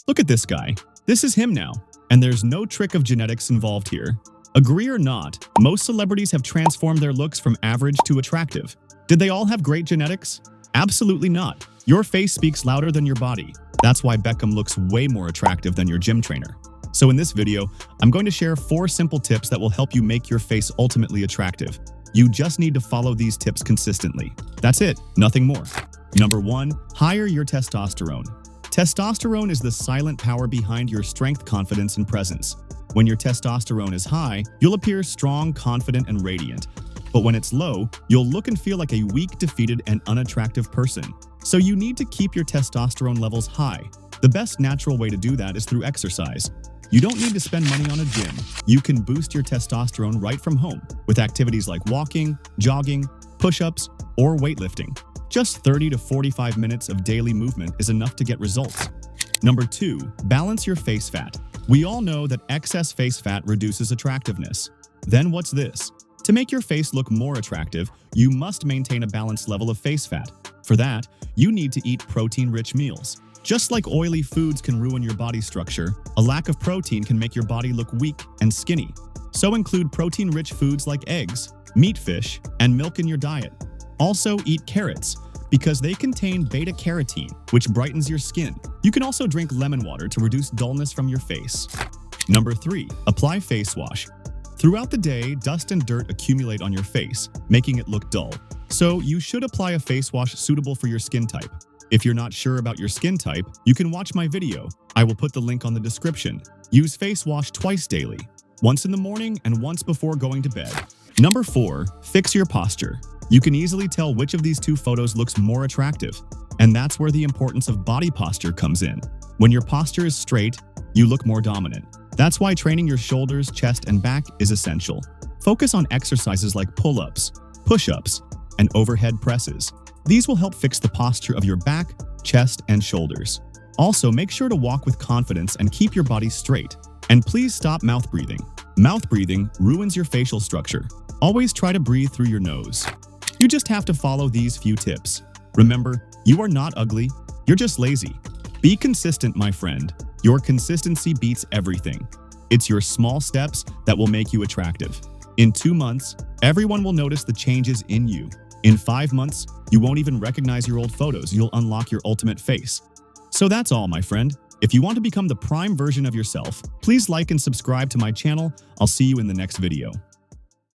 Look at this guy. This is him now. And there's no trick of genetics involved here. Agree or not, most celebrities have transformed their looks from average to attractive. Did they all have great genetics? Absolutely not. Your face speaks louder than your body. That's why Beckham looks way more attractive than your gym trainer. So in this video, I'm going to share 4 simple tips that will help you make your face ultimately attractive. You just need to follow these tips consistently. That's it, nothing more. Number 1, higher your testosterone. Testosterone is the silent power behind your strength, confidence, and presence. When your testosterone is high, you'll appear strong, confident, and radiant. But when it's low, you'll look and feel like a weak, defeated, and unattractive person. So you need to keep your testosterone levels high. The best natural way to do that is through exercise. You don't need to spend money on a gym. You can boost your testosterone right from home with activities like walking, jogging, push-ups, or weightlifting. Just 30 to 45 minutes of daily movement is enough to get results. Number 2, balance your face fat. We all know that excess face fat reduces attractiveness. Then what's this? To make your face look more attractive, you must maintain a balanced level of face fat. For that, you need to eat protein-rich meals. Just like oily foods can ruin your body structure, a lack of protein can make your body look weak and skinny. So include protein-rich foods like eggs, meat, fish, and milk in your diet. Also eat carrots, because they contain beta-carotene, which brightens your skin. You can also drink lemon water to reduce dullness from your face. Number 3, apply face wash. Throughout the day, dust and dirt accumulate on your face, making it look dull. So you should apply a face wash suitable for your skin type. If you're not sure about your skin type, you can watch my video. I will put the link on the description. Use face wash twice daily, once in the morning and once before going to bed. Number 4, fix your posture. You can easily tell which of these 2 photos looks more attractive, and that's where the importance of body posture comes in. When your posture is straight, you look more dominant. That's why training your shoulders, chest, and back is essential. Focus on exercises like pull-ups, push-ups, and overhead presses. These will help fix the posture of your back, chest, and shoulders. Also, make sure to walk with confidence and keep your body straight. And please stop mouth breathing. Mouth breathing ruins your facial structure. Always try to breathe through your nose. You just have to follow these few tips. Remember, you are not ugly, you're just lazy. Be consistent, my friend. Your consistency beats everything. It's your small steps that will make you attractive. In 2 months, everyone will notice the changes in you. In 5 months, you won't even recognize your old photos. You'll unlock your ultimate face. So that's all, my friend. If you want to become the prime version of yourself, please like and subscribe to my channel. I'll see you in the next video.